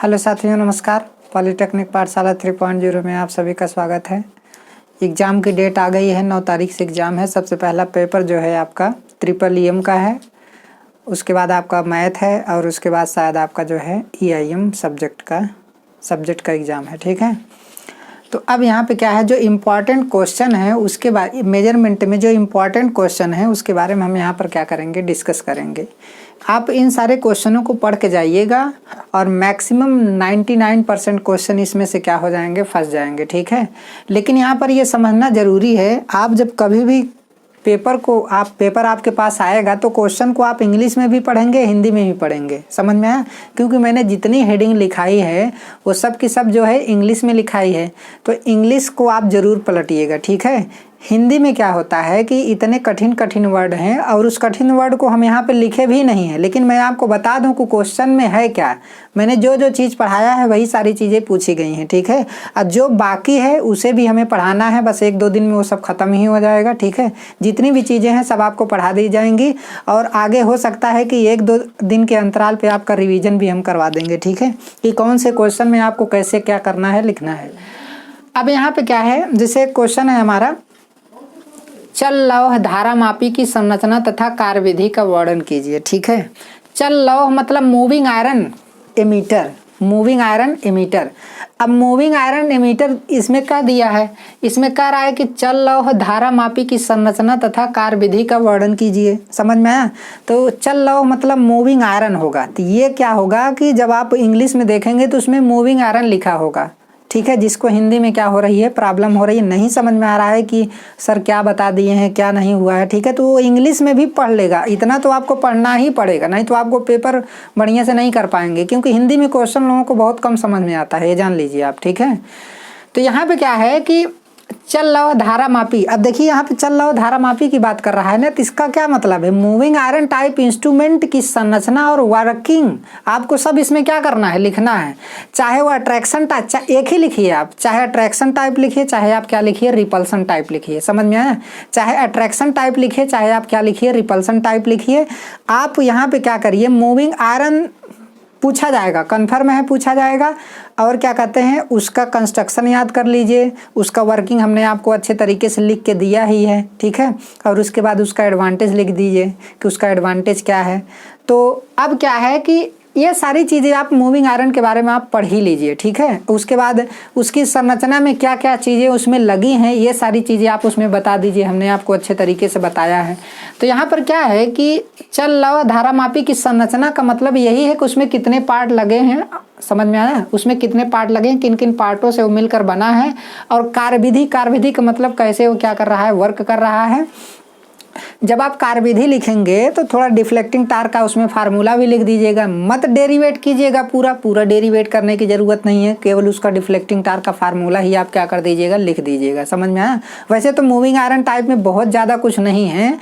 Hello साथियों, नमस्कार। Polytechnic पाठशाला 3.0 में आप सभी का स्वागत है। एग्ज़ाम की डेट आ गई है, 9 तारीख से एग्ज़ाम है। सबसे पहला पेपर जो है आपका ट्रिपल EM का है, उसके बाद आपका मैथ है और उसके बाद शायद आपका जो है EIM सब्जेक्ट का एग्ज़ाम है। ठीक है, तो अब यहाँ पे क्या है, जो इम्पॉर्टेंट क्वेश्चन है उसके बारे मेजरमेंट में जो इम्पॉर्टेंट क्वेश्चन है उसके बारे में हम यहाँ पर क्या करेंगे, डिस्कस करेंगे। आप इन सारे क्वेश्चनों को पढ़ के जाइएगा और मैक्सिमम 99% क्वेश्चन इसमें से क्या हो जाएंगे, फंस जाएंगे। ठीक है, लेकिन यहाँ पर ये समझना ज़रूरी है, आप जब कभी भी पेपर आपके पास आएगा तो क्वेश्चन को आप इंग्लिश में भी पढ़ेंगे, हिंदी में भी पढ़ेंगे। समझ में आया? क्योंकि मैंने जितनी हेडिंग लिखाई है वो सब की सब जो है इंग्लिश में लिखाई है, तो इंग्लिश को आप ज़रूर पलटिएगा। ठीक है, हिंदी में क्या होता है कि इतने कठिन वर्ड हैं और उस कठिन वर्ड को हम यहाँ पे लिखे भी नहीं हैं, लेकिन मैं आपको बता दूं कि क्वेश्चन में है क्या। मैंने जो चीज़ पढ़ाया है वही सारी चीज़ें पूछी गई हैं। ठीक है, और जो बाकी है उसे भी हमें पढ़ाना है, बस 1-2 दिन में वो सब खत्म ही हो जाएगा। ठीक है, जितनी भी चीज़ें हैं सब आपको पढ़ा दी जाएंगी और आगे हो सकता है कि 1-2 दिन के अंतराल पे आपका रिवीजन भी हम करवा देंगे। ठीक है, कि कौन से क्वेश्चन में आपको कैसे क्या करना है, लिखना है। अब यहाँ पे क्या है, जैसे क्वेश्चन है हमारा, चल लौह धारा मापी की संरचना तथा कार्यविधि का वर्णन कीजिए। ठीक है, चल लौह मतलब moving iron ammeter, moving iron ammeter. अब मूविंग आयरन एमीटर इसमें क्या दिया है, इसमें कह रहा है कि चल लौह धारा मापी की संरचना तथा कार्यविधि का वर्णन कीजिए। समझ में आया? तो चल लौह मतलब मूविंग आयरन होगा, तो ये क्या होगा कि जब आप इंग्लिश में देखेंगे तो उसमें मूविंग आयरन लिखा होगा। ठीक है, जिसको हिंदी में क्या हो रही है, प्रॉब्लम हो रही है, नहीं समझ में आ रहा है कि सर क्या बता दिए हैं, क्या नहीं हुआ है। ठीक है, तो वो इंग्लिश में भी पढ़ लेगा, इतना तो आपको पढ़ना ही पड़ेगा, नहीं तो आपको पेपर बढ़िया से नहीं कर पाएंगे, क्योंकि हिंदी में क्वेश्चन लोगों को बहुत कम समझ में आता है, ये जान लीजिए आप। ठीक है, तो यहाँ पे क्या है कि चल लौह धारा मापी। अब देखिए यहाँ पे चल लौह धारा मापी की बात कर रहा है ना, तो इसका क्या मतलब है, मूविंग आयरन टाइप इंस्ट्रूमेंट की संरचना और वर्किंग आपको सब इसमें क्या करना है, लिखना है। चाहे वो अट्रैक्शन टाइप, एक ही लिखिए आप, चाहे अट्रैक्शन टाइप लिखिए, चाहे आप क्या लिखिए, रिपल्सन टाइप लिखिए। समझ में आया? चाहे अट्रैक्शन टाइप लिखिए, चाहे आप क्या लिखिए, रिपल्सन टाइप लिखिए। आप यहाँ पे क्या करिए, मूविंग आयरन पूछा जाएगा, कन्फर्म है, पूछा जाएगा। और क्या कहते हैं, उसका कंस्ट्रक्शन याद कर लीजिए, उसका वर्किंग हमने आपको अच्छे तरीके से लिख के दिया ही है। ठीक है, और उसके बाद उसका एडवांटेज लिख दीजिए कि उसका एडवांटेज क्या है। तो अब क्या है कि ये सारी चीज़ें आप मूविंग आयरन के बारे में आप पढ़ ही लीजिए। ठीक है, उसके बाद उसकी संरचना में क्या क्या चीज़ें उसमें लगी हैं, ये सारी चीज़ें आप उसमें बता दीजिए, हमने आपको अच्छे तरीके से बताया है। तो यहाँ पर क्या है कि चल लौह धारा मापी की संरचना का मतलब यही है कि उसमें कितने पार्ट लगे हैं। समझ में आया? उसमें कितने पार्ट लगे हैं, किन किन पार्टों से वो मिलकर बना है। और कार्यविधि का मतलब कैसे वो क्या कर रहा है, वर्क कर रहा है। जब आप कार्यविधि लिखेंगे तो थोड़ा डिफ्लेक्टिंग तार का उसमें फार्मूला भी लिख दीजिएगा, मत डेरिवेट कीजिएगा, पूरा डेरिवेट करने की ज़रूरत नहीं है, केवल उसका डिफ्लेक्टिंग तार का फार्मूला ही आप क्या कर दीजिएगा, लिख दीजिएगा। समझ में आया? वैसे तो मूविंग आयरन टाइप में बहुत ज़्यादा कुछ नहीं है।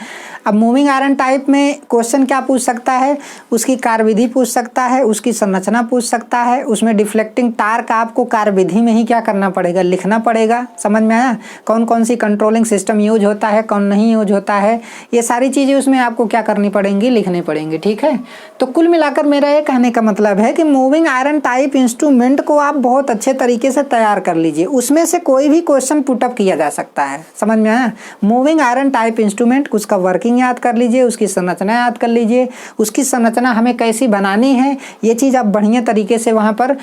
अब मूविंग आयरन टाइप में क्वेश्चन क्या पूछ सकता है, उसकी कार्यविधि पूछ सकता है, उसकी संरचना पूछ सकता है, उसमें डिफ्लेक्टिंग तार का आपको कार्यविधि में ही क्या करना पड़ेगा, लिखना पड़ेगा। समझ में आया? कौन कौन सी कंट्रोलिंग सिस्टम यूज होता है, कौन नहीं यूज होता है, ये सारी चीज़ें उसमें आपको क्या करनी पड़ेंगी, लिखनी पड़ेंगी। ठीक है, तो कुल मिलाकर मेरा ये कहने का मतलब है कि मूविंग आयरन टाइप इंस्ट्रूमेंट को आप बहुत अच्छे तरीके से तैयार कर लीजिए, उसमें से कोई भी क्वेश्चन पुटअप किया जा सकता है। समझ में आया? मूविंग आयरन टाइप इंस्ट्रूमेंट, उसका वर्किंग याद कर लीजिए, उसकी संरचना याद कर लीजिए, उसकी संरचना हमें कैसी बनानी है, ये चीज़ आप बढ़िया तरीके से वहाँ पर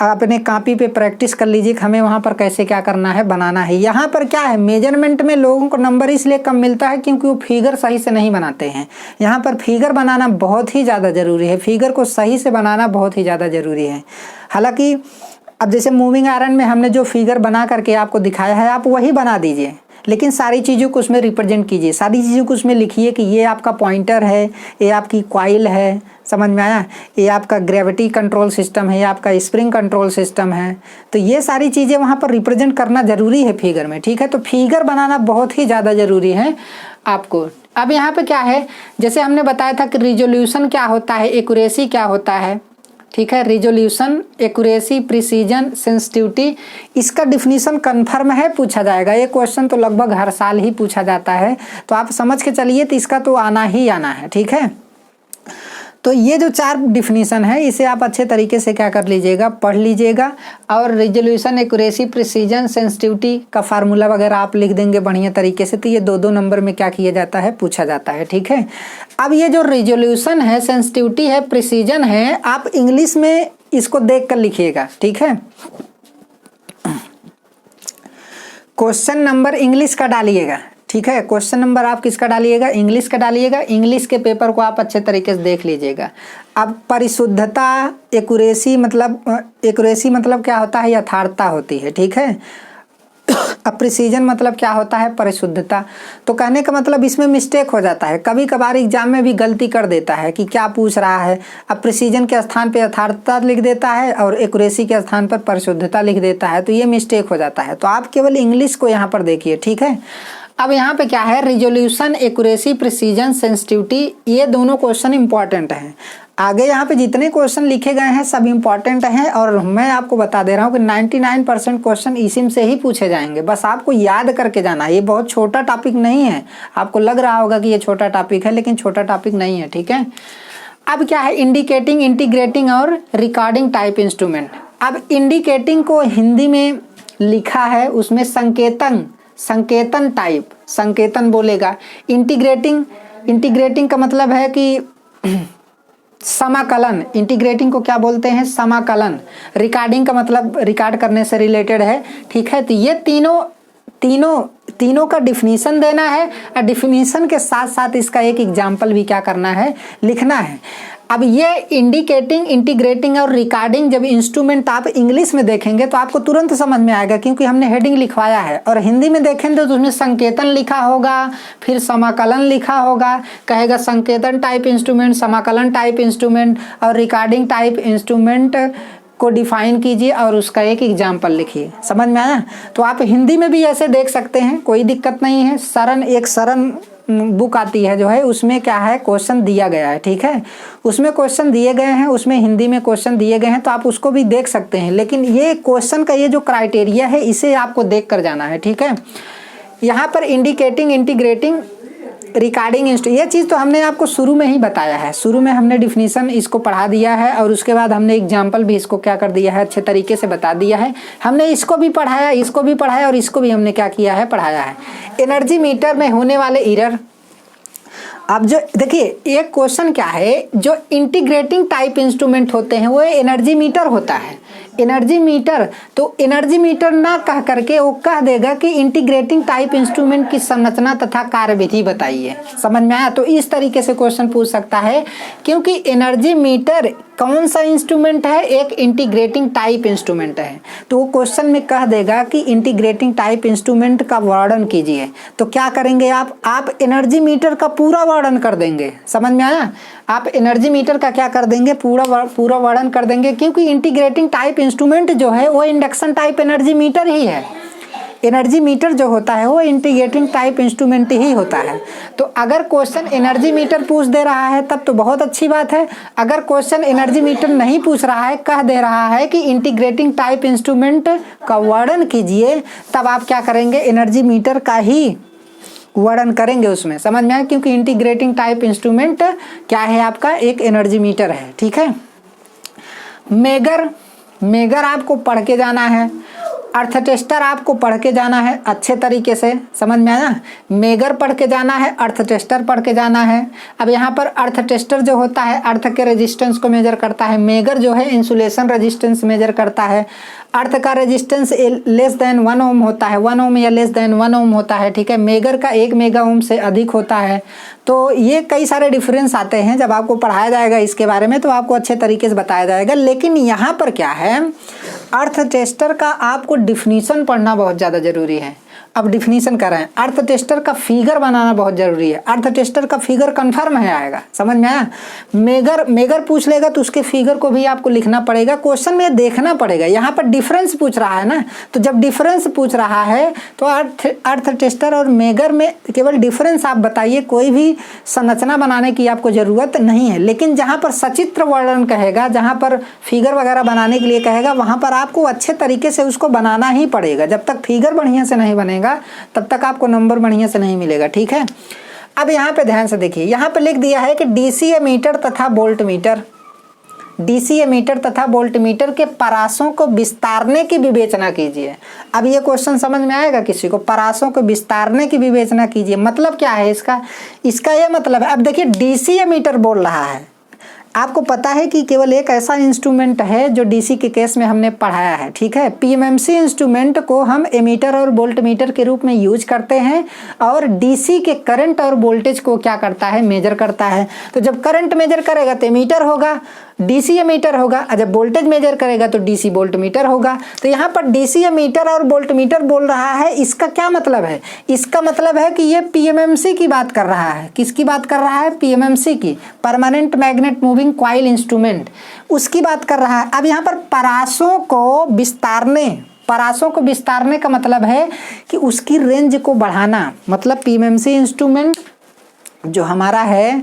अपने कॉपी पे प्रैक्टिस कर लीजिए कि हमें वहाँ पर कैसे क्या करना है, बनाना है। यहाँ पर क्या है, मेजरमेंट में लोगों को नंबर इसलिए कम मिलता है क्योंकि वो फिगर सही से नहीं बनाते हैं। यहाँ पर फिगर बनाना बहुत ही ज़्यादा ज़रूरी है, फिगर को सही से बनाना बहुत ही ज़्यादा ज़रूरी है। हालांकि अब जैसे मूविंग आयरन में हमने जो फिगर बना करके आपको दिखाया है, आप वही बना दीजिए, लेकिन सारी चीज़ों को उसमें रिप्रेजेंट कीजिए, सारी चीज़ों को उसमें लिखिए कि ये आपका पॉइंटर है, ये आपकी कॉइल है। समझ में आया? ये आपका ग्रेविटी कंट्रोल सिस्टम है, ये आपका स्प्रिंग कंट्रोल सिस्टम है। तो ये सारी चीज़ें वहाँ पर रिप्रेजेंट करना ज़रूरी है फिगर में। ठीक है, तो फिगर बनाना बहुत ही ज़्यादा ज़रूरी है आपको। अब यहाँ पे क्या है, जैसे हमने बताया था कि रिजोल्यूशन क्या होता है, एक्यूरेसी क्या होता है। ठीक है, रिजोल्यूशन, एक्यूरेसी, प्रिसीजन, सेंसिटिविटी, इसका डिफिनीशन कन्फर्म है, पूछा जाएगा। ये क्वेश्चन तो लगभग हर साल ही पूछा जाता है, तो आप समझ के चलिए, तो इसका तो आना ही आना है। ठीक है, तो ये जो 4 डिफिनीशन है इसे आप अच्छे तरीके से क्या कर लीजिएगा, पढ़ लीजिएगा। और रिजोल्यूशन, एक्यूरेसी, प्रिसीजन, सेंसिटिविटी का फार्मूला वगैरह आप लिख देंगे बढ़िया तरीके से, तो ये 2-2 नंबर में क्या किया जाता है, पूछा जाता है। ठीक है, अब ये जो रिजोल्यूशन है, सेंसिटिविटी है, प्रिसीजन है, आप इंग्लिश में इसको देख कर लिखिएगा। ठीक है, क्वेश्चन नंबर इंग्लिश का डालिएगा। ठीक है, क्वेश्चन नंबर आप किसका डालिएगा, इंग्लिश का डालिएगा। इंग्लिश के पेपर को आप अच्छे तरीके से देख लीजिएगा। अब परिशुद्धता, एक्यूरेसी मतलब क्या होता है, यथार्थता होती है। ठीक है, अब प्रिसीजन मतलब क्या होता है, परिशुद्धता। तो कहने का मतलब इसमें मिस्टेक हो जाता है, कभी कभार एग्जाम में भी गलती कर देता है कि क्या पूछ रहा है। अब प्रिसीजन के स्थान पे यथार्थता लिख देता है और एक्यूरेसी के स्थान पर परिशुद्धता लिख देता है, तो ये मिस्टेक हो जाता है। तो आप केवल इंग्लिश को यहाँ पर देखिए। ठीक है, अब यहाँ पे क्या है, रिजोल्यूशन, एक्यूरेसी, प्रिसीजन, सेंसिटिविटी, ये दोनों क्वेश्चन इंपॉर्टेंट हैं। आगे यहाँ पे जितने क्वेश्चन लिखे गए हैं सब इंपॉर्टेंट हैं, और मैं आपको बता दे रहा हूँ कि 99% क्वेश्चन इसी से ही पूछे जाएंगे। बस आपको याद करके जाना है। ये बहुत छोटा टॉपिक नहीं है, आपको लग रहा होगा कि ये छोटा टॉपिक है, लेकिन छोटा टॉपिक नहीं है। ठीक है, अब क्या है, इंडिकेटिंग, इंटीग्रेटिंग और रिकॉर्डिंग टाइप इंस्ट्रूमेंट। अब इंडिकेटिंग को हिंदी में लिखा है, उसमें संकेतन टाइप, संकेतन बोलेगा। इंटीग्रेटिंग का मतलब है कि समाकलन, इंटीग्रेटिंग को क्या बोलते हैं, समाकलन। रिकॉर्डिंग का मतलब रिकॉर्ड करने से रिलेटेड है। ठीक है, तो ये तीनों का डिफिनीशन देना है, और डिफिनीशन के साथ साथ इसका एक एग्जाम्पल भी क्या करना है, लिखना है। अब ये इंडिकेटिंग, इंटीग्रेटिंग और रिकॉर्डिंग जब इंस्ट्रूमेंट आप इंग्लिश में देखेंगे तो आपको तुरंत समझ में आएगा, क्योंकि हमने हेडिंग लिखवाया है। और हिंदी में देखेंगे तो उसमें संकेतन लिखा होगा, फिर समाकलन लिखा होगा, कहेगा संकेतन टाइप इंस्ट्रूमेंट, समाकलन टाइप इंस्ट्रूमेंट और रिकॉर्डिंग टाइप इंस्ट्रूमेंट को डिफाइन कीजिए और उसका एक एग्जाम्पल लिखिए। समझ में आया? तो आप हिंदी में भी ऐसे देख सकते हैं, कोई दिक्कत नहीं है। सरन बुक आती है जो है, उसमें क्या है, क्वेश्चन दिया गया है। ठीक है, उसमें क्वेश्चन दिए गए हैं, उसमें हिंदी में क्वेश्चन दिए गए हैं, तो आप उसको भी देख सकते हैं। लेकिन ये क्वेश्चन का ये जो क्राइटेरिया है, इसे आपको देख कर जाना है। ठीक है, यहाँ पर इंडिकेटिंग, इंटीग्रेटिंग, रिकॉर्डिंग ये चीज़ तो हमने आपको शुरू में ही बताया है। शुरू में हमने डिफिनीशन इसको पढ़ा दिया है, और उसके बाद हमने एग्जाम्पल भी इसको क्या कर दिया है, अच्छे तरीके से बता दिया है। हमने इसको भी पढ़ाया, इसको भी पढ़ाया, और इसको भी हमने क्या किया है, पढ़ाया है। एनर्जी मीटर में होने वाले एरर। अब जो देखिए, एक क्वेश्चन क्या है, जो इंटीग्रेटिंग टाइप इंस्ट्रूमेंट होते हैं वो एनर्जी मीटर होता है। एनर्जी मीटर, तो एनर्जी मीटर ना कह करके वो कह देगा कि इंटीग्रेटिंग टाइप इंस्ट्रूमेंट की संरचना तथा कार्यविधि बताइए। समझ में आया? तो इस तरीके से क्वेश्चन पूछ सकता है, क्योंकि एनर्जी मीटर कौन सा इंस्ट्रूमेंट है, एक इंटीग्रेटिंग टाइप इंस्ट्रूमेंट है। तो वो क्वेश्चन में कह देगा कि इंटीग्रेटिंग टाइप इंस्ट्रूमेंट का वर्णन कीजिए। तो क्या करेंगे आप एनर्जी मीटर का पूरा वर्णन कर देंगे। समझ में आया? आप एनर्जी मीटर का क्या कर देंगे, पूरा वर्णन कर देंगे, क्योंकि इंटीग्रेटिंग टाइप इंस्ट्रूमेंट जो है वो इंडक्शन टाइप एनर्जी मीटर ही है। एनर्जी मीटर जो होता है वो इंटीग्रेटिंग टाइप इंस्ट्रूमेंट ही होता है। तो अगर क्वेश्चन एनर्जी मीटर पूछ दे रहा है तब तो बहुत अच्छी बात है। अगर क्वेश्चन एनर्जी मीटर नहीं पूछ रहा है, कह दे रहा है कि इंटीग्रेटिंग टाइप इंस्ट्रूमेंट का वर्णन कीजिए, तब आप क्या करेंगे, एनर्जी मीटर का ही वर्णन करेंगे उसमें। समझ में आया? क्योंकि इंटीग्रेटिंग टाइप इंस्ट्रूमेंट क्या है, आपका एक एनर्जी मीटर है। ठीक है, मेगर आपको पढ़ के जाना है। अर्थ टेस्टर आपको पढ़ के जाना है अच्छे तरीके से। समझ में आया? मेगर पढ़ के जाना है, अर्थ टेस्टर पढ़ के जाना है। अब यहाँ पर अर्थ टेस्टर जो होता है अर्थ के रेजिस्टेंस को मेजर करता है, मेगर जो है इंसुलेशन रेजिस्टेंस मेजर करता है। अर्थ का रेजिस्टेंस लेस देन 1 ओम होता है, 1 ओम या लेस देन 1 ओम होता है। ठीक है, मेगर का 1 मेगा ओम से अधिक होता है। तो ये कई सारे डिफरेंस आते हैं, जब आपको पढ़ाया जाएगा इसके बारे में तो आपको अच्छे तरीके से बताया जाएगा। लेकिन यहाँ पर क्या है, अर्थ टेस्टर का आपको डिफिनीशन पढ़ना बहुत ज़्यादा जरूरी है। अब डिफिनीशन कर रहे हैं, अर्थ टेस्टर का फिगर बनाना बहुत जरूरी है। अर्थ टेस्टर का फिगर कंफर्म है आएगा। समझ में आया? मेगर पूछ लेगा तो उसके फिगर को भी आपको लिखना पड़ेगा, क्वेश्चन में देखना पड़ेगा। यहाँ पर डिफरेंस पूछ रहा है ना, तो जब डिफरेंस पूछ रहा है तो अर्थ टेस्टर और मेगर में केवल डिफरेंस आप बताइए, कोई भी संरचना बनाने की आपको जरूरत नहीं है। लेकिन जहाँ पर सचित्र वर्णन कहेगा, जहाँ पर फिगर वगैरह बनाने के लिए कहेगा, वहाँ पर आपको अच्छे तरीके से उसको बनाना ही पड़ेगा। जब तक फिगर बढ़िया से नहीं बनेगा तब तक आपको नंबर बढ़िया से नहीं मिलेगा। ठीक है, अब यहाँ पे ध्यान से देखिए, यहाँ पे लिख दिया है कि डीसी एमीटर तथा वोल्ट मीटर, डीसी एमीटर तथा वोल्ट मीटर के परासों को विस्तारने की विवेचना कीजिए। अब ये क्वेश्चन समझ में आएगा किसी को? परासों को विस्तारने की विवेचना कीजिए, मतलब क्या है इसका? इसका ये मतलब है, अब देखिए डीसी एमीटर बोल रहा है, आपको पता है कि केवल एक ऐसा इंस्ट्रूमेंट है जो डीसी के केस में हमने पढ़ाया है, ठीक है। पीएमएमसी इंस्ट्रूमेंट को हम एमीटर और वोल्ट मीटर के रूप में यूज करते हैं और डीसी के करंट और वोल्टेज को क्या करता है? मेजर करता है। तो जब करंट मेजर करेगा तो एमीटर होगा, डीसी एमीटर होगा, और जब वोल्टेज मेजर करेगा तो डीसी वोल्ट मीटर होगा। तो यहाँ पर डीसी एमीटर और वोल्ट मीटर बोल रहा है, इसका क्या मतलब है? इसका मतलब है कि ये पीएमएमसी की बात कर रहा है। किसकी बात कर रहा है? पीएमएमसी की, permanent magnet moving coil instrument, उसकी बात कर रहा है। अब यहाँ पर परासों को विस्तारने, परासों को विस्तारने का मतलब है कि उसकी रेंज को बढ़ाना। मतलब पीएमएमसी इंस्ट्रूमेंट जो हमारा है,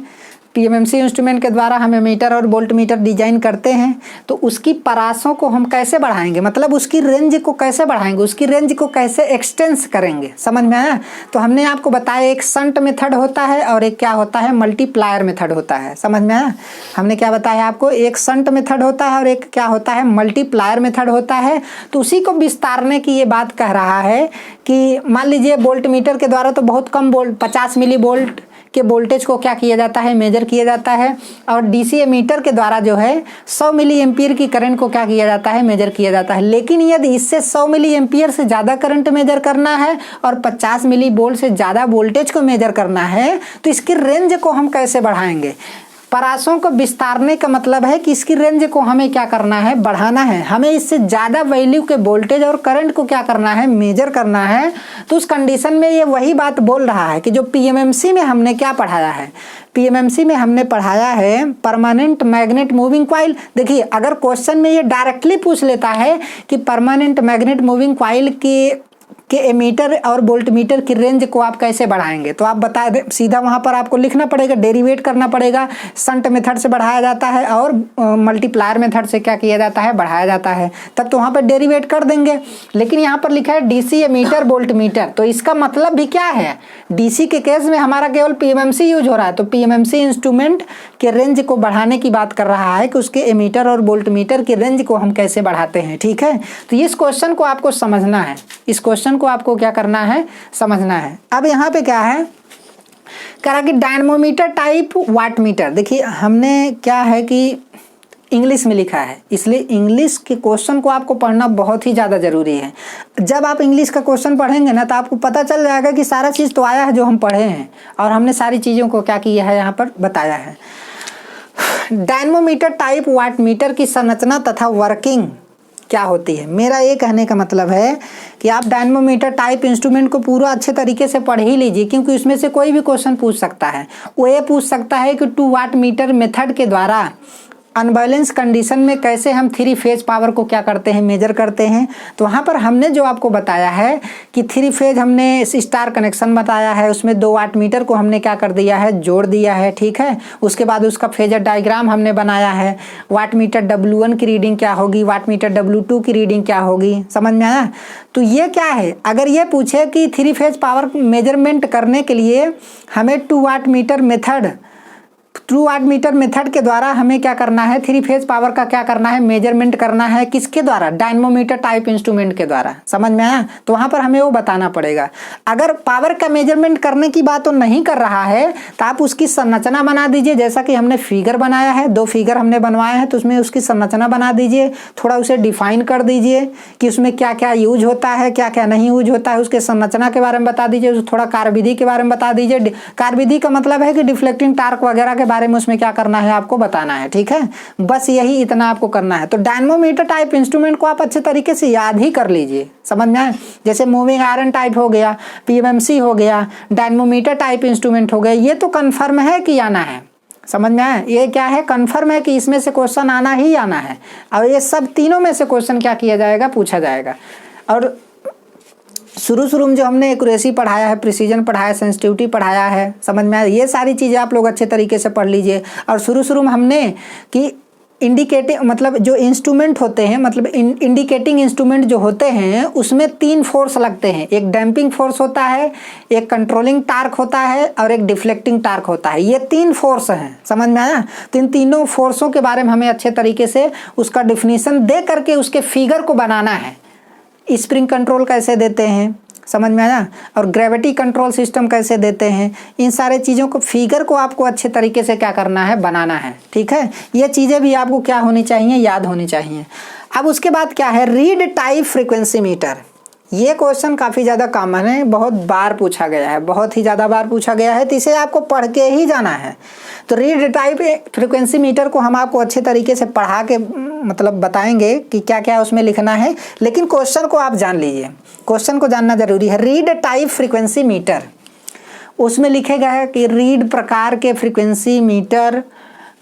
पीएमएमसी इंस्ट्रूमेंट के द्वारा हम एमीटर और वोल्ट मीटर डिजाइन करते हैं, तो उसकी परासों को हम कैसे बढ़ाएंगे? मतलब उसकी रेंज को कैसे बढ़ाएंगे, उसकी रेंज को कैसे एक्सटेंस करेंगे? समझ में आया? तो हमने आपको बताया एक शंट मेथड होता है और एक क्या होता है? मल्टीप्लायर मेथड होता है। समझ में आया? हमने क्या बताया आपको? एक शंट मेथड होता है और एक क्या होता है? मल्टीप्लायर मेथड होता है। तो उसी को विस्तारने की ये बात कह रहा है कि मान लीजिए वोल्ट मीटर के द्वारा तो बहुत कम वोल्ट, 50 मिली वोल्ट के वोल्टेज को क्या किया जाता है? मेजर किया जाता है। और डीसी एमीटर के द्वारा जो है 100 मिली एम्पियर की करंट को क्या किया जाता है? मेजर किया जाता है। लेकिन यदि इससे 100 मिली एम्पियर से ज़्यादा करंट मेजर करना है और 50 मिली वोल्ट से ज़्यादा वोल्टेज को मेजर करना है, तो इसकी रेंज को हम कैसे बढ़ाएंगे? परासों को विस्तारने का मतलब है कि इसकी रेंज को हमें क्या करना है? बढ़ाना है। हमें इससे ज़्यादा वैल्यू के वोल्टेज और करंट को क्या करना है? मेजर करना है। तो उस कंडीशन में ये वही बात बोल रहा है कि जो पीएमएमसी में हमने क्या पढ़ाया है? पीएमएमसी में हमने पढ़ाया है परमानेंट मैग्नेट मूविंग कॉइल। देखिए अगर क्वेश्चन में ये डायरेक्टली पूछ लेता है कि परमानेंट मैग्नेट मूविंग कॉइल के एमीटर और वोल्ट मीटर की रेंज को आप कैसे बढ़ाएंगे, तो आप बता दे, सीधा वहां पर आपको लिखना पड़ेगा, डेरिवेट करना पड़ेगा। शंट मेथड से बढ़ाया जाता है और मल्टीप्लायर मेथड से क्या किया जाता है? बढ़ाया जाता है। तब तो वहां पर डेरिवेट कर देंगे। लेकिन यहाँ पर लिखा है डीसी एमीटर वोल्ट मीटर, तो इसका मतलब भी क्या है? डीसी के केस में हमारा केवल पीएमएमसी यूज हो रहा है, तो पीएमएमसी इंस्ट्रूमेंट के रेंज को बढ़ाने की बात कर रहा है कि उसके एमीटर और वोल्ट मीटर की रेंज को हम कैसे बढ़ाते हैं। ठीक है, तो इस क्वेश्चन को आपको समझना है, इस क्वेश्चन को आपको क्या करना है? समझना है। अब यहाँ पे क्या है कह रहा कि डायनमोमीटर टाइप वाट मीटर। देखिए हमने क्या है कि इंग्लिश में लिखा है, इसलिए इंग्लिश के क्वेश्चन को आपको पढ़ना बहुत ही ज़्यादा ज़रूरी है। जब आप इंग्लिश का क्वेश्चन पढ़ेंगे ना तो आपको पता चल जाएगा कि सारा चीज़ तो आया है जो हम पढ़े हैं और हमने सारी चीज़ों को क्या किया है यहाँ पर बताया है। डायनमोमीटर टाइप वाट मीटर की संरचना तथा वर्किंग क्या होती है? मेरा ये कहने का मतलब है कि आप डायनमोमीटर टाइप इंस्ट्रूमेंट को पूरा अच्छे तरीके से पढ़ ही लीजिए, क्योंकि उसमें से कोई भी क्वेश्चन पूछ सकता है। वो ये पूछ सकता है कि 2 वाट मीटर मेथड के द्वारा अनबैलेंस कंडीशन में कैसे हम 3 फेज पावर को क्या करते हैं? मेजर करते हैं। तो वहाँ पर हमने जो आपको बताया है कि 3 फेज हमने स्टार कनेक्शन बताया है, उसमें 2 वाट मीटर को हमने क्या कर दिया है? जोड़ दिया है। ठीक है, उसके बाद उसका फेजर डायग्राम हमने बनाया है। वाट मीटर W1 की रीडिंग क्या होगी, वाट मीटर W2 की रीडिंग क्या होगी, समझ में आया? तो ये क्या है, अगर ये पूछे कि 3 फेज पावर मेजरमेंट करने के लिए हमें 2 वाट मीटर मेथड के द्वारा हमें क्या करना है? 3 फेज पावर का क्या करना है? मेजरमेंट करना है। किसके द्वारा? डायनमोमीटर टाइप इंस्ट्रूमेंट के द्वारा। समझ में आया? तो वहां पर हमें वो बताना पड़ेगा। अगर पावर का मेजरमेंट करने की बात तो नहीं कर रहा है तो आप उसकी संरचना बना दीजिए, जैसा कि हमने फिगर बनाया है, 2 फिगर हमने बनवाए हैं, तो उसमें उसकी संरचना बना दीजिए, थोड़ा उसे डिफाइन कर दीजिए कि उसमें क्या क्या यूज होता है, क्या क्या नहीं यूज होता है, उसके संरचना के बारे में बता दीजिए, थोड़ा कार्यविधि के बारे में बता दीजिए। कार्यविधि का मतलब है कि डिफ्लेक्टिंग टार्क वगैरह बारे में उसमें क्या करना है? आपको बताना है। ठीक है, बस यही इतना आपको करना है। तो डायनमोमीटर टाइप इंस्ट्रूमेंट को आप अच्छे तरीके से याद ही कर लीजिए, समझ में आए? जैसे मूविंग आयरन टाइप हो गया, पीएमएमसी हो गया, डायनमोमीटर टाइप इंस्ट्रूमेंट हो गया, ये तो कंफर्म है कि आना है। समझ में आए? ये क्या है? कंफर्म है कि इसमें से क्वेश्चन आना ही आना है। और ये सब तीनों में से क्वेश्चन क्या किया जाएगा? पूछा जाएगा। और शुरू में जो हमने एक्यूरेसी पढ़ाया है, प्रिसीजन पढ़ाया है, सेंसिटिविटी पढ़ाया है, समझ में आया? ये सारी चीज़ें आप लोग अच्छे तरीके से पढ़ लीजिए। और शुरू में हमने कि इंडिकेटिंग मतलब जो इंस्ट्रूमेंट होते हैं, मतलब इंडिकेटिंग इंस्ट्रूमेंट जो होते हैं उसमें 3 फोर्स लगते हैं। एक डैम्पिंग फोर्स होता है, एक कंट्रोलिंग टार्क होता है और एक डिफ्लेक्टिंग टार्क होता है। ये 3 फोर्स हैं, समझ में आया। तो इन तीनों फोर्सों के बारे में हमें अच्छे तरीके से उसका डिफिनीशन दे करके उसके फिगर को बनाना है। स्प्रिंग कंट्रोल कैसे देते हैं, समझ में आया, और ग्रेविटी कंट्रोल सिस्टम कैसे देते हैं, इन सारे चीज़ों को फिगर को आपको अच्छे तरीके से क्या करना है, बनाना है। ठीक है, ये चीज़ें भी आपको क्या होनी चाहिए, याद होनी चाहिए। अब उसके बाद क्या है, रीड टाइप फ्रीक्वेंसी मीटर। ये क्वेश्चन काफ़ी ज़्यादा कॉमन है, बहुत बार पूछा गया है, बहुत ही ज़्यादा बार पूछा गया है, तो इसे आपको पढ़ के ही जाना है। तो रीड टाइप फ्रीक्वेंसी मीटर को हम आपको अच्छे तरीके से पढ़ा के मतलब बताएंगे कि क्या क्या उसमें लिखना है, लेकिन क्वेश्चन को आप जान लीजिए, क्वेश्चन को जानना जरूरी है। रीड टाइप फ्रीक्वेंसी मीटर, उसमें लिखेगा है कि रीड प्रकार के फ्रीक्वेंसी मीटर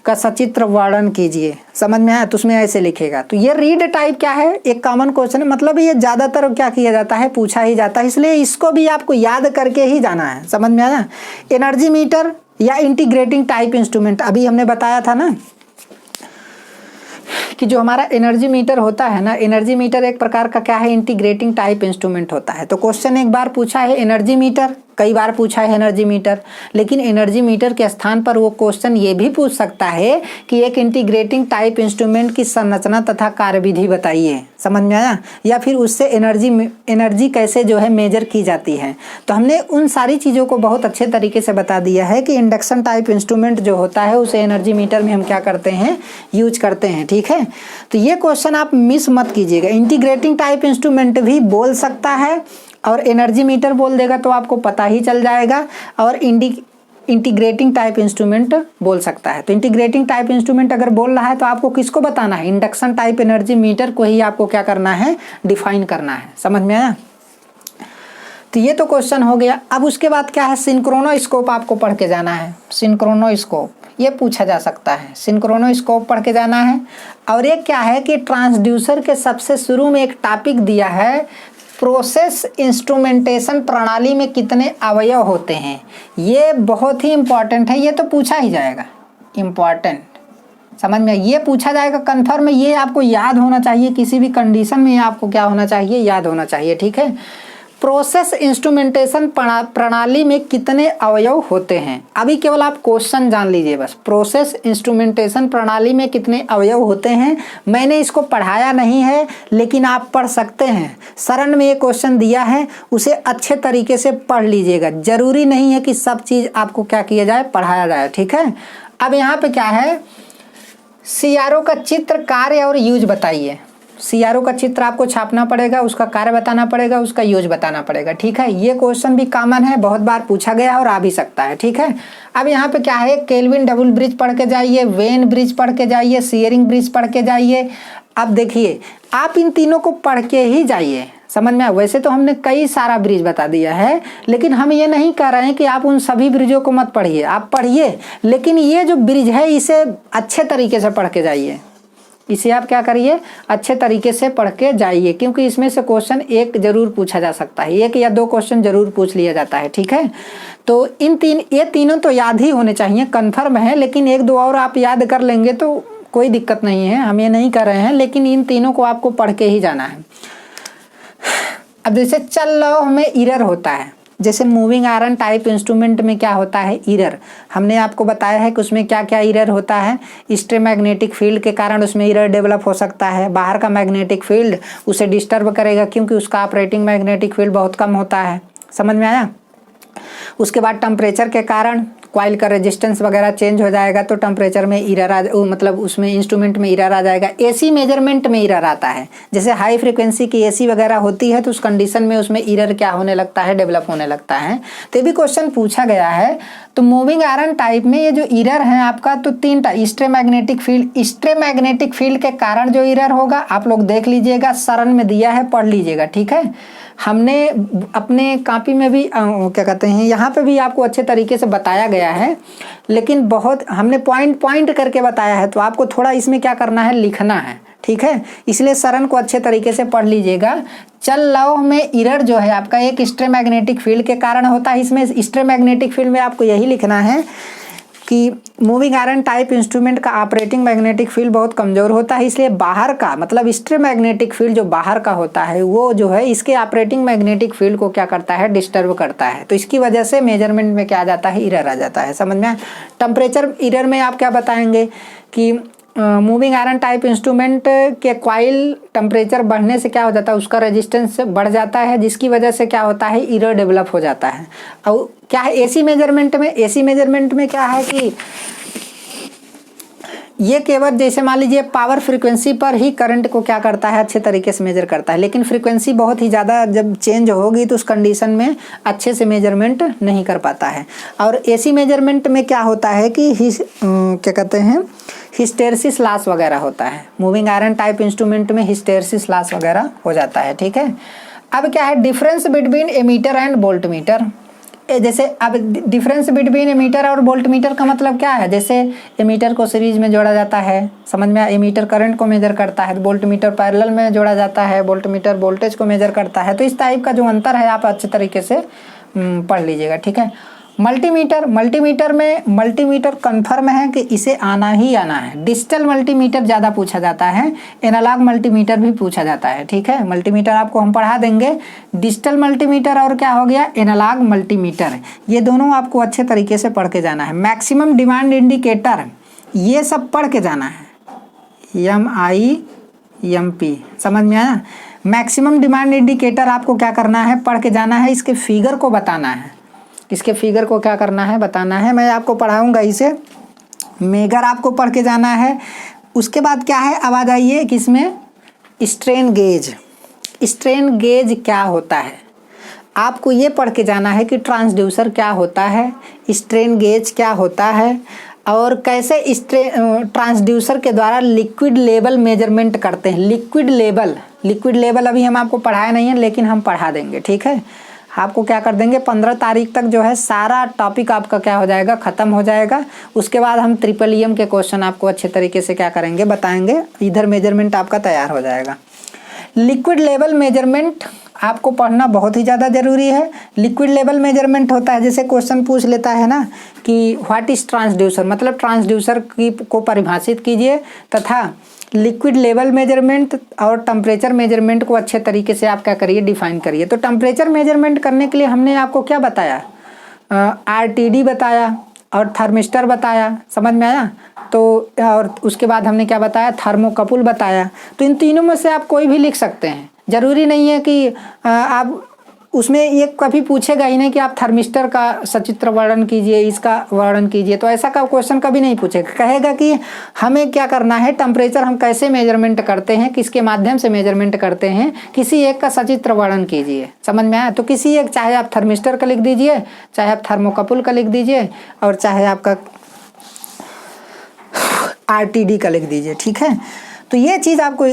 का सचित्र वर्णन कीजिए, समझ में आया, तो उसमें ऐसे लिखेगा। तो ये रीड टाइप क्या है, एक कॉमन क्वेश्चन है, मतलब ये ज़्यादातर क्या किया जाता है, पूछा ही जाता है, इसलिए इसको भी आपको याद करके ही जाना है, समझ में आया। एनर्जी मीटर या इंटीग्रेटिंग टाइप इंस्ट्रूमेंट, अभी हमने बताया था ना कि जो हमारा एनर्जी मीटर होता है ना, एनर्जी मीटर एक प्रकार का क्या है, इंटीग्रेटिंग टाइप इंस्ट्रूमेंट होता है। तो क्वेश्चन एक बार पूछा है एनर्जी मीटर, कई बार पूछा है एनर्जी मीटर, लेकिन एनर्जी मीटर के स्थान पर वो क्वेश्चन ये भी पूछ सकता है कि एक इंटीग्रेटिंग टाइप इंस्ट्रूमेंट की संरचना तथा कार्यविधि बताइए, समझ में आया, या फिर उससे एनर्जी कैसे जो है मेजर की जाती है। तो हमने उन सारी चीज़ों को बहुत अच्छे तरीके से बता दिया है कि इंडक्शन टाइप इंस्ट्रूमेंट जो होता है उसे एनर्जी मीटर में हम क्या करते हैं, यूज करते हैं। ठीक है, तो ये क्वेश्चन आप मिस मत कीजिएगा। इंटीग्रेटिंग टाइप इंस्ट्रूमेंट भी बोल सकता है और एनर्जी मीटर बोल देगा तो आपको पता ही चल जाएगा, और इंटीग्रेटिंग टाइप इंस्ट्रूमेंट बोल सकता है। तो इंटीग्रेटिंग टाइप इंस्ट्रूमेंट अगर बोल रहा है तो आपको किसको बताना है, इंडक्शन टाइप एनर्जी मीटर को ही आपको क्या करना है, डिफाइन करना है, समझ में आया। तो ये तो क्वेश्चन हो गया। अब उसके बाद क्या है, सिंक्रोनोस्कोप आपको पढ़ के जाना है। सिंक्रोनोस्कोप ये पूछा जा सकता है, सिंक्रोनोस्कोप पढ़ के जाना है। और एक क्या है कि ट्रांसड्यूसर के सबसे शुरू में एक टॉपिक दिया है, प्रोसेस इंस्ट्रूमेंटेशन प्रणाली में कितने अवयव होते हैं। ये बहुत ही इंपॉर्टेंट है, ये तो पूछा ही जाएगा, इम्पॉर्टेंट, समझ में, ये पूछा जाएगा कन्फर्म, ये आपको याद होना चाहिए, किसी भी कंडीशन में आपको क्या होना चाहिए, याद होना चाहिए। ठीक है, प्रोसेस इंस्ट्रूमेंटेशन प्रणाली में कितने अवयव होते हैं। अभी केवल आप क्वेश्चन जान लीजिए बस, प्रोसेस इंस्ट्रूमेंटेशन प्रणाली में कितने अवयव होते हैं। मैंने इसको पढ़ाया नहीं है, लेकिन आप पढ़ सकते हैं। शरण में ये क्वेश्चन दिया है, उसे अच्छे तरीके से पढ़ लीजिएगा। जरूरी नहीं है कि सब चीज़ आपको क्या किया जाए, पढ़ाया जाए। ठीक है, अब यहाँ पे क्या है, CRO का चित्र, कार्य और यूज बताइए। CRO का चित्र आपको छापना पड़ेगा, उसका कार्य बताना पड़ेगा, उसका यूज बताना पड़ेगा। ठीक है, ये क्वेश्चन भी कॉमन है, बहुत बार पूछा गया है और आ भी सकता है। ठीक है, अब यहाँ पे क्या है, केल्विन डबल ब्रिज पढ़ के जाइए, वेन ब्रिज पढ़ के जाइए, शियरिंग ब्रिज पढ़ के जाइए। अब देखिए, आप इन तीनों को पढ़ के ही जाइए, समझ में। वैसे तो हमने कई सारा ब्रिज बता दिया है, लेकिन हम ये नहीं कह रहे हैं कि आप उन सभी ब्रिजों को मत पढ़िए, आप पढ़िए, लेकिन ये जो ब्रिज है इसे अच्छे तरीके से पढ़ के जाइए। इसे आप क्या करिए, अच्छे तरीके से पढ़ के जाइए, क्योंकि इसमें से क्वेश्चन एक जरूर पूछा जा सकता है, 1 या 2 क्वेश्चन जरूर पूछ लिया जाता है। ठीक है, तो ये तीनों तो याद ही होने चाहिए, कन्फर्म है, लेकिन 1-2 और आप याद कर लेंगे तो कोई दिक्कत नहीं है, हम ये नहीं कर रहे हैं, लेकिन इन तीनों को आपको पढ़ के ही जाना है। अब जैसे चल लौह में इरर होता है, जैसे मूविंग आयरन टाइप इंस्ट्रूमेंट में क्या होता है, इरर। हमने आपको बताया है कि उसमें क्या क्या इरर होता है। इलेक्ट्रोमैग्नेटिक फील्ड के कारण उसमें इरर डेवलप हो सकता है। बाहर का मैग्नेटिक फील्ड उसे डिस्टर्ब करेगा, क्योंकि उसका ऑपरेटिंग मैग्नेटिक फील्ड बहुत कम होता है, समझ में आया। उसके बाद टेम्परेचर के कारण कॉइल का रेजिस्टेंस वगैरह चेंज हो जाएगा, तो टेम्परेचर में इरर मतलब उसमें इंस्ट्रूमेंट में इरर आ जाएगा। AC मेजरमेंट में इरर आता है, जैसे हाई फ्रीक्वेंसी की AC वगैरह होती है तो उस कंडीशन में उसमें इरर क्या होने लगता है, डेवलप होने लगता है। तो ये भी क्वेश्चन पूछा गया है। तो मूविंग आयरन टाइप में ये जो इरर है आपका, तो 3 type, electromagnetic field, electromagnetic field के कारण जो इरर होगा आप लोग देख लीजिएगा, शरण में दिया है, पढ़ लीजिएगा। ठीक है, हमने अपने कॉपी में भी क्या कहते हैं, यहाँ पे भी आपको अच्छे तरीके से बताया गया है, लेकिन बहुत हमने पॉइंट करके बताया है, तो आपको थोड़ा इसमें क्या करना है, लिखना है। ठीक है, इसलिए शरण को अच्छे तरीके से पढ़ लीजिएगा। चल लौह में इरर जो है आपका एक इलेक्ट्रोमैग्नेटिक फील्ड के कारण होता है। इसमें इलेक्ट्रोमैग्नेटिक फील्ड में आपको यही लिखना है कि मूविंग आयरन टाइप इंस्ट्रूमेंट का ऑपरेटिंग मैग्नेटिक फील्ड बहुत कमज़ोर होता है, इसलिए बाहर का मतलब स्ट्रे मैग्नेटिक फील्ड जो बाहर का होता है वो जो है इसके ऑपरेटिंग मैग्नेटिक फील्ड को क्या करता है, डिस्टर्ब करता है। तो इसकी वजह से मेजरमेंट में क्या आ जाता है, एरर आ जाता है। समझ में? टेम्परेचर एरर में आप क्या बताएंगे कि मूविंग आयरन टाइप इंस्ट्रूमेंट के कॉइल टेम्परेचर बढ़ने से क्या हो जाता है, उसका रेजिस्टेंस बढ़ जाता है, जिसकी वजह से क्या होता है, एरर डेवलप हो जाता है। और क्या है एसी मेजरमेंट में, एसी मेजरमेंट में क्या है कि ये केवल जैसे मान लीजिए पावर फ्रीक्वेंसी पर ही करंट को क्या करता है, अच्छे तरीके से मेजर करता है, लेकिन फ्रीक्वेंसी बहुत ही ज़्यादा जब चेंज होगी तो उस कंडीशन में अच्छे से मेजरमेंट नहीं कर पाता है। और एसी मेजरमेंट में क्या होता है कि क्या कहते हैं, हिस्टेरेसिस लॉस वगैरह होता है। मूविंग आयरन टाइप इंस्ट्रूमेंट में हिस्टेरेसिस लॉस वगैरह हो जाता है। ठीक है, अब क्या है difference between ammeter and voltmeter. जैसे अब डिफरेंस बिटवीन एमीटर और वोल्ट मीटर का मतलब क्या है, जैसे एमीटर को सीरीज में जोड़ा जाता है, समझ में, एमीटर करंट को मेजर करता है, वोल्ट मीटर पैरेलल में जोड़ा जाता है, वोल्ट मीटर वोल्टेज को मेजर करता है। तो इस टाइप का जो अंतर है आप अच्छे तरीके से पढ़ लीजिएगा। ठीक है, मल्टीमीटर, मल्टीमीटर कन्फर्म है कि इसे आना ही आना है। डिजिटल मल्टीमीटर ज़्यादा पूछा जाता है, एनालॉग मल्टीमीटर भी पूछा जाता है। ठीक है, मल्टीमीटर आपको हम पढ़ा देंगे। डिजिटल मल्टीमीटर और क्या हो गया, एनालॉग मल्टीमीटर, ये दोनों आपको अच्छे तरीके से पढ़ के जाना है। मैक्सिमम डिमांड इंडिकेटर, ये सब पढ़ के जाना है, MIMP, समझ में आया। मैक्सिमम डिमांड इंडिकेटर आपको क्या करना है, पढ़ के जाना है, इसके फिगर को बताना है, इसके फिगर को क्या करना है, बताना है। मैं आपको पढ़ाऊंगा इसे, मेगर आपको पढ़ के जाना है। उसके बाद क्या है, अब आ जाइए कि इसमें स्ट्रेन गेज, स्ट्रेन गेज क्या होता है, आपको ये पढ़ के जाना है कि ट्रांसड्यूसर क्या होता है, स्ट्रेन गेज क्या होता है, और कैसे ट्रांसड्यूसर के द्वारा लिक्विड लेवल मेजरमेंट करते हैं। लिक्विड लेवल अभी हम आपको पढ़ाया नहीं है, लेकिन हम पढ़ा देंगे। ठीक है, आपको क्या कर देंगे, 15 तारीख तक जो है सारा टॉपिक आपका क्या हो जाएगा, ख़त्म हो जाएगा। उसके बाद हम EEE के क्वेश्चन आपको अच्छे तरीके से क्या करेंगे, बताएंगे। इधर मेजरमेंट आपका तैयार हो जाएगा। लिक्विड लेवल मेजरमेंट आपको पढ़ना बहुत ही ज़्यादा ज़रूरी है। लिक्विड लेवल मेजरमेंट होता है, जैसे क्वेश्चन पूछ लेता है ना कि व्हाट इज़ ट्रांसड्यूसर, मतलब ट्रांसड्यूसर को परिभाषित कीजिए, तथा लिक्विड लेवल मेजरमेंट और टेम्परेचर मेजरमेंट को अच्छे तरीके से आप क्या करिए, डिफाइन करिए। तो टेम्परेचर मेजरमेंट करने के लिए हमने आपको क्या बताया, RTD बताया और थर्मिस्टर बताया, समझ में आया। तो और उसके बाद हमने क्या बताया, थर्मोकपल बताया। तो इन तीनों में से आप कोई भी लिख सकते हैं, ज़रूरी नहीं है कि आप उसमें ये कभी पूछेगा ही नहीं कि आप थर्मिस्टर का सचित्र वर्णन कीजिए, इसका वर्णन कीजिए, तो ऐसा का क्वेश्चन कभी नहीं पूछेगा। कहेगा कि हमें क्या करना है, टेम्परेचर हम कैसे मेजरमेंट करते हैं, किसके माध्यम से मेजरमेंट करते हैं, किसी एक का सचित्र वर्णन कीजिए, समझ में आया। तो किसी एक, चाहे आप थर्मिस्टर का लिख दीजिए, चाहे आप थर्मोकपल का लिख दीजिए, और चाहे आपका RTD का लिख दीजिए। ठीक है, तो ये चीज़ आपको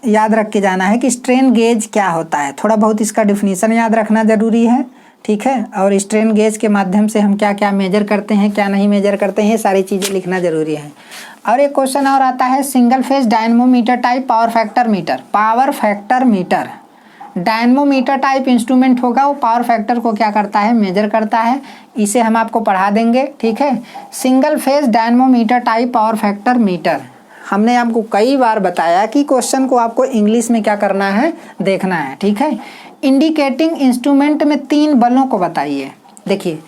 याद रख के जाना है कि स्ट्रेन गेज क्या होता है, थोड़ा बहुत इसका डिफिनीशन याद रखना ज़रूरी है। ठीक है, और स्ट्रेन गेज के माध्यम से हम क्या क्या मेजर करते हैं, क्या नहीं मेजर करते हैं, ये सारी चीज़ें लिखना ज़रूरी है। और एक क्वेश्चन और आता है, single phase dynamometer type power factor metre. Dynamometer type instrument होगा, वो पावर फैक्टर को क्या करता है, मेजर करता है। इसे हम आपको पढ़ा देंगे। ठीक है, single phase dynamometer type power factor metre, हमने आपको कई बार बताया कि क्वेश्चन को आपको इंग्लिश में क्या करना है, देखना है। ठीक है, इंडिकेटिंग इंस्ट्रूमेंट में 3 बलों को बताइए। देखिए,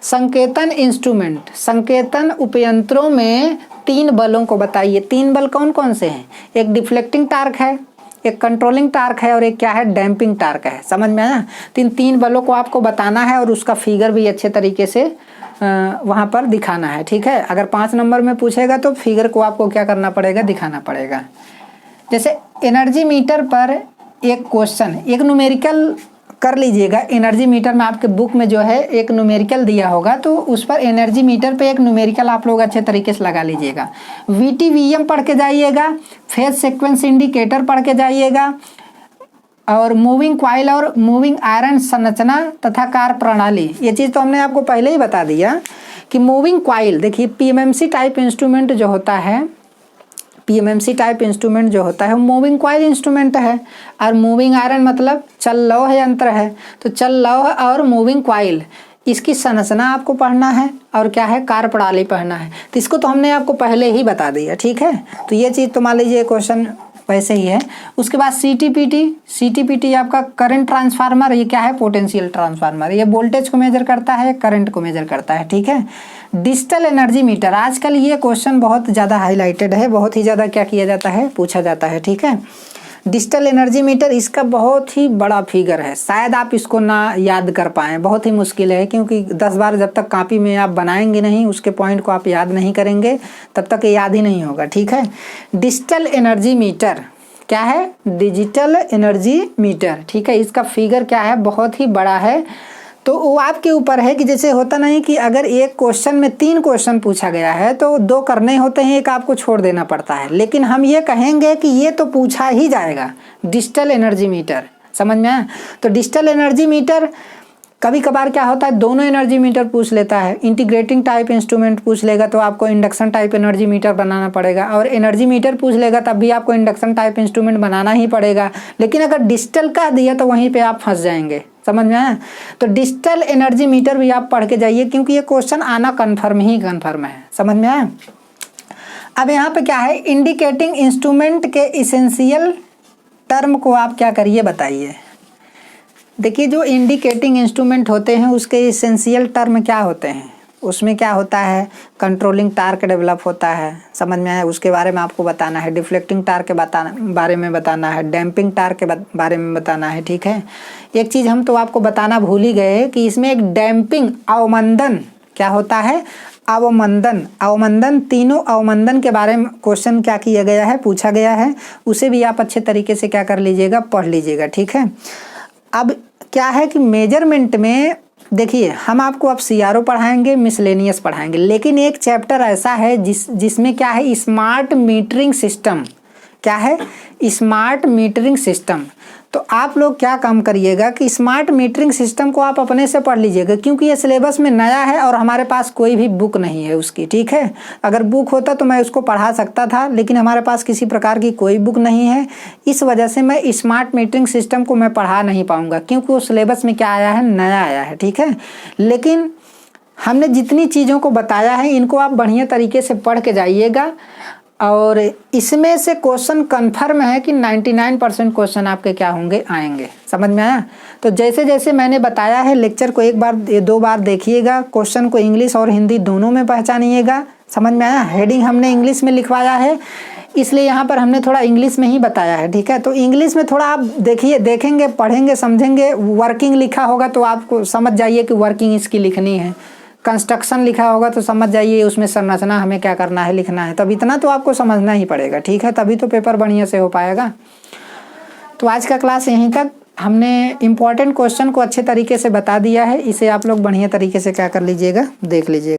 संकेतन इंस्ट्रूमेंट, संकेतन उपयंत्रों में 3 बलों को बताइए। 3 बल कौन कौन से हैं, एक डिफ्लेक्टिंग टार्क है, एक कंट्रोलिंग टार्क है, और एक क्या है, डैम्पिंग टार्क है। समझ में आया। 3 बलों को आपको बताना है, और उसका फिगर भी अच्छे तरीके से वहाँ पर दिखाना है। ठीक है, अगर 5 नंबर में पूछेगा तो फिगर को आपको क्या करना पड़ेगा, दिखाना पड़ेगा। जैसे एनर्जी मीटर पर एक क्वेश्चन, एक न्यूमेरिकल कर लीजिएगा। एनर्जी मीटर में आपके बुक में जो है एक न्यूमेरिकल दिया होगा, तो उस पर एनर्जी मीटर पे एक न्यूमेरिकल आप लोग अच्छे तरीके से लगा लीजिएगा। VTVM पढ़ के जाइएगा, फेज सीक्वेंस इंडिकेटर पढ़ के जाइएगा, और मूविंग क्वाइल और मूविंग आयरन संरचना तथा कार्य प्रणाली, ये चीज़ तो हमने आपको पहले ही बता दिया कि मूविंग क्वाइल, देखिए PMMC टाइप इंस्ट्रूमेंट जो होता है, PMMC टाइप इंस्ट्रूमेंट जो होता है वो मूविंग क्वाइल इंस्ट्रूमेंट है, और मूविंग आयरन मतलब चल लौह यंत्र है। तो चल लौह और मूविंग क्वाइल, इसकी संरचना आपको पढ़ना है और क्या है कार्यप्रणाली पढ़ना है। तो इसको तो हमने आपको पहले ही बता दिया, ठीक है। तो ये चीज़ तो मान लीजिए क्वेश्चन वैसे ही है। उसके बाद CTPT आपका करंट ट्रांसफार्मर, ये क्या है पोटेंशियल ट्रांसफार्मर, ये वोल्टेज को मेजर करता है, करंट को मेजर करता है, ठीक है। डिजिटल एनर्जी मीटर, आजकल ये क्वेश्चन बहुत ज़्यादा हाईलाइटेड है, बहुत ही ज़्यादा क्या किया जाता है, पूछा जाता है, ठीक है। डिजिटल एनर्जी मीटर, इसका बहुत ही बड़ा फिगर है, शायद आप इसको ना याद कर पाएँ, बहुत ही मुश्किल है, क्योंकि 10 बार जब तक कॉपी में आप बनाएंगे नहीं, उसके पॉइंट को आप याद नहीं करेंगे, तब तक ये याद ही नहीं होगा, ठीक है। डिजिटल एनर्जी मीटर क्या है, डिजिटल एनर्जी मीटर, ठीक है। इसका फिगर क्या है, बहुत ही बड़ा है। तो वो आपके ऊपर है कि जैसे होता नहीं कि अगर एक क्वेश्चन में 3 क्वेश्चन पूछा गया है तो 2 करने होते हैं, एक आपको छोड़ देना पड़ता है, लेकिन हम ये कहेंगे कि ये तो पूछा ही जाएगा, डिजिटल एनर्जी मीटर, समझ में आया। तो डिजिटल एनर्जी मीटर कभी कभार क्या होता है, दोनों एनर्जी मीटर पूछ लेता है, इंटीग्रेटिंग टाइप इंस्ट्रूमेंट पूछ लेगा तो आपको इंडक्शन टाइप एनर्जी मीटर बनाना पड़ेगा, और एनर्जी मीटर पूछ लेगा तब भी आपको इंडक्शन टाइप इंस्ट्रूमेंट बनाना ही पड़ेगा। लेकिन अगर डिजिटल का दिया तो वहीं पे आप फंस जाएंगे, समझ में आया। तो डिजिटल एनर्जी मीटर भी आप पढ़ के जाइए, क्योंकि ये क्वेश्चन आना कन्फर्म है, समझ में आया। अब यहाँ पे क्या है, इंडिकेटिंग इंस्ट्रूमेंट के इसेंशियल टर्म को आप क्या करिए बताइए। देखिए जो इंडिकेटिंग इंस्ट्रूमेंट होते हैं उसके इसेंशियल टर्म क्या होते हैं, उसमें क्या होता है, कंट्रोलिंग टार्क डेवलप होता है, समझ में आया, उसके बारे में आपको बताना है, डिफ्लेक्टिंग टार्क के बारे में बताना है, डैम्पिंग टार्क के बारे में बताना है, ठीक है। एक चीज़ हम तो आपको बताना भूल ही गए कि इसमें एक डैम्पिंग अवमंदन क्या होता है, अवमंदन, तीनों अवमंदन के बारे में क्वेश्चन क्या किया गया है, पूछा गया है, उसे भी आप अच्छे तरीके से क्या कर लीजिएगा, पढ़ लीजिएगा, ठीक है। अब क्या है कि मेजरमेंट में देखिए हम आपको अब CRO पढ़ाएंगे, मिसलेनियस पढ़ाएंगे, लेकिन एक चैप्टर ऐसा है जिसमें क्या है, स्मार्ट मीटरिंग सिस्टम, क्या है, स्मार्ट मीटरिंग सिस्टम। तो आप लोग क्या काम करिएगा कि स्मार्ट मीटरिंग सिस्टम को आप अपने से पढ़ लीजिएगा, क्योंकि ये सिलेबस में नया है और हमारे पास कोई भी बुक नहीं है उसकी, ठीक है। अगर बुक होता तो मैं उसको पढ़ा सकता था, लेकिन हमारे पास किसी प्रकार की कोई बुक नहीं है, इस वजह से मैं स्मार्ट मीटरिंग सिस्टम को मैं पढ़ा नहीं पाऊँगा, क्योंकि वो सिलेबस में क्या आया है, नया आया है, ठीक है। लेकिन हमने जितनी चीज़ों को बताया है इनको आप बढ़िया तरीके से पढ़ के जाइएगा, और इसमें से क्वेश्चन कन्फर्म है कि 99% क्वेश्चन आपके क्या होंगे, आएंगे, समझ में आया। तो जैसे जैसे मैंने बताया है, लेक्चर को 1 बार 2 बार देखिएगा, क्वेश्चन को इंग्लिश और हिंदी दोनों में पहचानिएगा, समझ में आया। हेडिंग हमने इंग्लिश में लिखवाया है, इसलिए यहाँ पर हमने थोड़ा इंग्लिश में ही बताया है, ठीक है। तो इंग्लिश में थोड़ा आप देखिए, देखेंगे, पढ़ेंगे, समझेंगे, वर्किंग लिखा होगा तो आपको समझ जाइए कि वर्किंग इसकी लिखनी है, कंस्ट्रक्शन लिखा होगा तो समझ जाइए उसमें संरचना हमें क्या करना है, लिखना है। तब इतना तो आपको समझना ही पड़ेगा, ठीक है, तभी तो पेपर बढ़िया से हो पाएगा। तो आज का क्लास यहीं तक, हमने इम्पॉर्टेंट क्वेश्चन को अच्छे तरीके से बता दिया है, इसे आप लोग बढ़िया तरीके से क्या कर लीजिएगा, देख लीजिएगा।